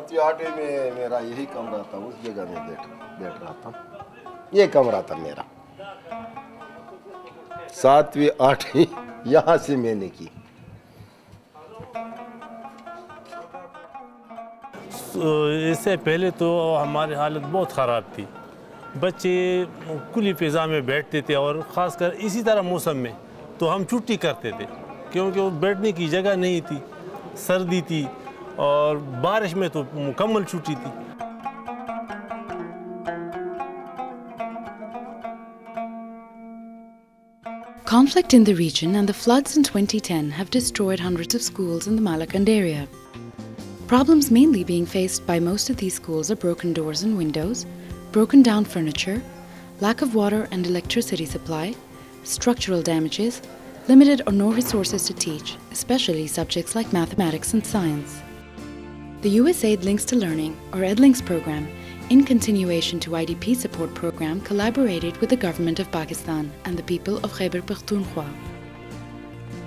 7वीं 8वीं में मेरा यही कमरा था, उस जगह में बैठ रहा था। ये कमरा था मेरा। 7वीं 8वीं यहाँ से मैंने की। इससे पहले तो हमारी हालत बहुत ख़राब थी। बच्चे खुली फ़िज़ा में बैठते थे और ख़ासकर इसी तरह मौसम में तो हम छुट्टी करते थे, क्योंकि वो बैठने की जगह नहीं थी, सर्दी थी और बारिश में तो मुकम्मल छुट्टी थी। Conflict in the region and the floods in 2010 have destroyed hundreds of schools in the Malakand area. Problems mainly being faced by most of these schools are broken doors and windows, broken down furniture, lack of water and electricity supply, structural damages, limited or no resources to teach, especially subjects like mathematics and science. The USAID Links to Learning, or EdLinks program, in continuation to IDP support program, collaborated with the government of Pakistan and the people of Khyber Pakhtunkhwa.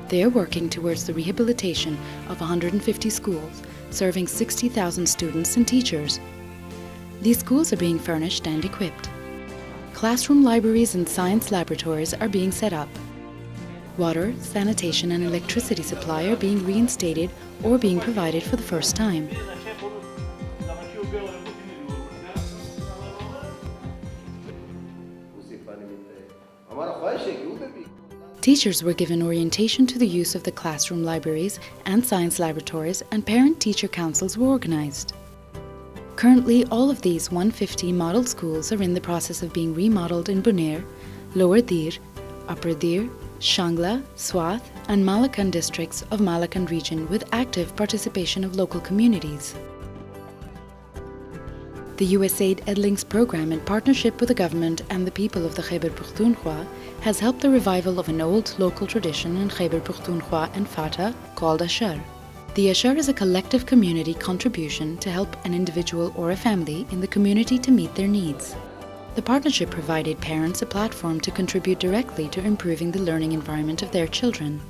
They are working towards the rehabilitation of 150 schools, serving 60,000 students and teachers. These schools are being furnished and equipped. Classroom libraries and science laboratories are being set up. Water, sanitation and electricity supply are being reinstated or being provided for the first time. Teachers were given orientation to the use of the classroom libraries and science laboratories, and parent-teacher councils were organized. Currently, all of these 150 model schools are in the process of being remodeled in Bunair, Lower Dir, Upper Dir, Shangla, Swath and Malakand districts of Malakand region, with active participation of local communities. The USAID EdLinks program, in partnership with the government and the people of the Khyber Pakhtunkhwa, has helped the revival of an old local tradition in Khyber Pakhtunkhwa and Fatah called Ashar. The Ashar is a collective community contribution to help an individual or a family in the community to meet their needs. The partnership provided parents a platform to contribute directly to improving the learning environment of their children.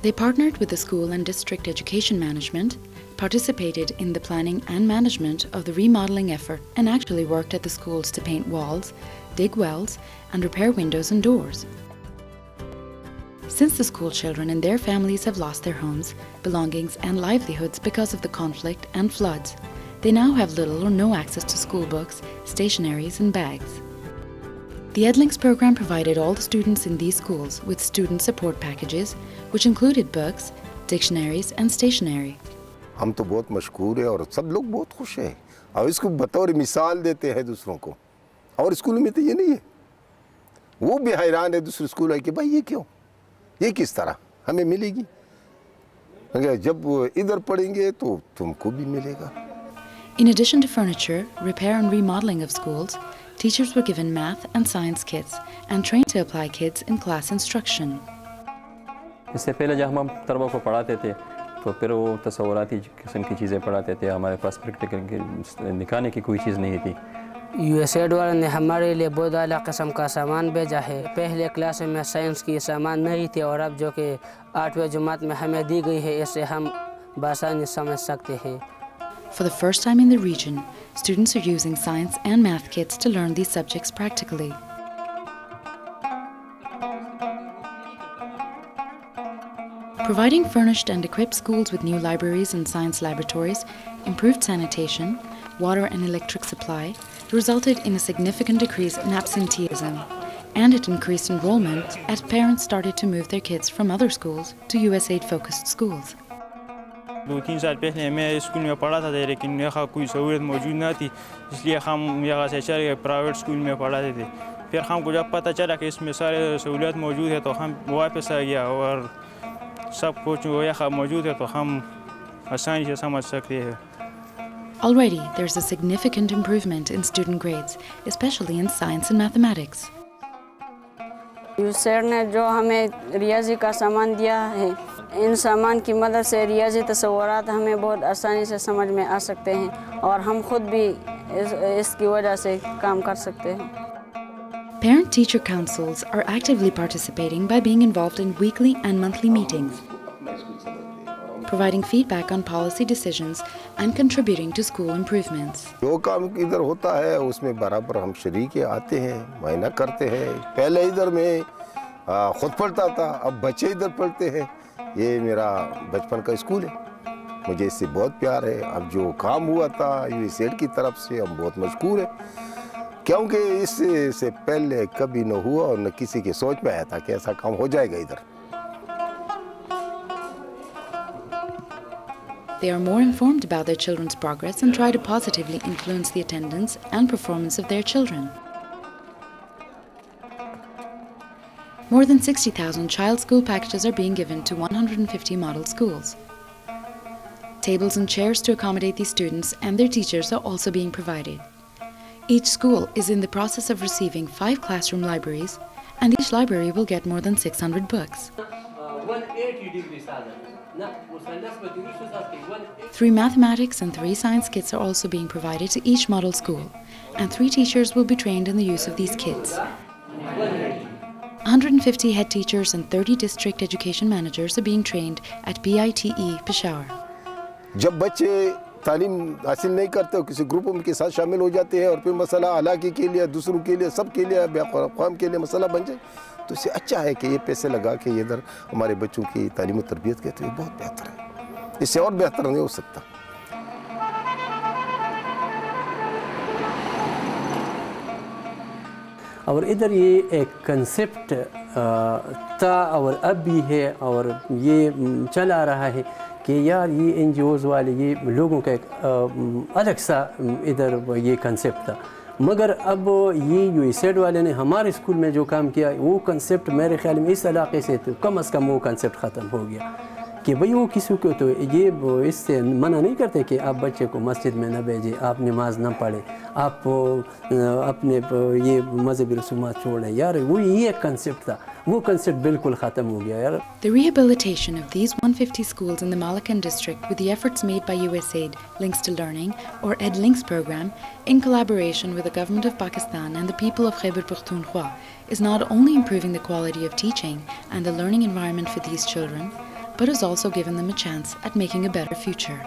They partnered with the school and district education management, participated in the planning and management of the remodeling effort, and actually worked at the schools to paint walls, dig wells, and repair windows and doors. Since the school children and their families have lost their homes, belongings, and livelihoods because of the conflict and floods, they now have little or no access to school books, stationaries, and bags. The EdLinks program provided all the students in these schools with student support packages, which included books, dictionaries, and stationery. हम तो बहुत मशहूर है और सब लोग बहुत खुश हैं और इसको बतौर मिसाल देते हैं दूसरों को। और स्कूल में तो ये नहीं है, वो भी हैरान है दूसरे स्कूल है कि भाई ये क्यों, ये किस तरह हमें मिलेगी, अगर जब इधर पढ़ेंगे तो तुमको भी मिलेगा। In addition to furniture, repair and remodeling of schools, teachers were given math and science kits and trained to apply kids in class instruction. इससे पहले जब हम तलबा को पढ़ाते थे तो फिर वो तसव्वुराती किस्म की चीज़ें पढ़ाते थे, हमारे पास प्रैक्टिकल दिखाने की कोई चीज़ नहीं थी। USAID वालों ने हमारे लिए बहुत अला किस्म का सामान भेजा है। पहले क्लास में साइंस की सामान नहीं थी और अब जो कि 8वीं जमात में हमें दी गई है, इससे हम आसानी समझ सकते हैं। For the first time in the region, students are using science and math kits to learn these subjects practically. Providing furnished and equipped schools with new libraries and science laboratories, improved sanitation, water and electric supply, resulted in a significant decrease in absenteeism, and it increased enrollment as parents started to move their kids from other schools to USAID-focused schools. 2-3 साल पहले मैं school में पढ़ा था, लेकिन यहाँ कोई सहूलियत मौजूद न थी, इसलिए हम यहाँ से चले गए प्राइवेट स्कूल में पढ़ाते थे। फिर हमको जब पता चला कि इसमें सारे सहूलियत मौजूद है तो हम वापस आ गया और सब कुछ यहाँ मौजूद है तो हम आसानी से समझ सकते हैं। Already, there's a significant improvement in student grades, especially in science and mathematics. USAID ने जो हमें रियाजी का सामान दिया है, इन सामान की मदद से रियाजी तस्वुरात हमें बहुत आसानी से समझ में आ सकते हैं और हम खुद भी इसकी वजह से काम कर सकते हैं। Parent-teacher councils are actively participating by being involved in weekly and monthly meetings. providing feedback on policy decisions and contributing to school improvements. जो काम इधर होता है उसमें बराबर हम शरीक आते हैं, मायना करते हैं। पहले इधर मैं खुद पढ़ता था, अब बच्चे इधर पढ़ते हैं। ये मेरा बचपन का स्कूल है, मुझे इससे बहुत प्यार है। अब जो काम हुआ था यूएसएड की तरफ से हम बहुत मशकूर हैं, क्योंकि इससे पहले कभी न हुआ और न किसी के सोच में आया था कि ऐसा काम हो जाएगा इधर। They are more informed about their children's progress and try to positively influence the attendance and performance of their children. More than 60,000 child school packages are being given to 150 model schools. Tables and chairs to accommodate these students and their teachers are also being provided. Each school is in the process of receiving 5 classroom libraries, and each library will get more than 600 books. 3 mathematics and 3 science kits are also being provided to each model school, and 3 teachers will be trained in the use of these kits. 150 head teachers and 30 district education managers are being trained at PITE Peshawar. जब बच्चे तालीम हासिल नहीं करते हो, किसी group के साथ शामिल हो जाते हैं और फिर मसला इलाके के लिए, दूसरों के लिए, सब के लिए, कौम के लिए मसला बन जाए, तो इससे अच्छा है कि ये पैसे लगा के इधर हमारे बच्चों की तालीम और तरबियत के, तो ये बहुत बेहतर है। इससे और बेहतर नहीं हो सकता। और इधर ये एक कंसेप्ट था और अब भी है और ये चला रहा है कि यार ये NGOs वाले, ये लोगों का एक अलग सा इधर ये कंसेप्ट था, मगर अब ये यूएसएड वाले ने हमारे स्कूल में जो काम किया वो कंसेप्ट मेरे ख्याल में इस इलाके से तो कम से कम वो कंसेप्ट ख़त्म हो गया कि भाई वो किसी को तो ये इससे मना नहीं करते कि आप बच्चे को मस्जिद में न भेजें, आप नमाज न पढ़ें, आप अपने ये मजहबी रसूमात छोड़ें। यार वो ये कंसेप्ट था, वो कंसेप्ट बिल्कुल ख़त्म हो गया यार। The rehabilitation of these 150 schools in the Malacan district with the efforts made by USAID, Links to Learning or EdLinks program in collaboration with the government of Pakistan and the people of Khyber Pakhtunkhwa is not only improving the quality of teaching and the learning environment for these children, but has also given them a chance at making a better future.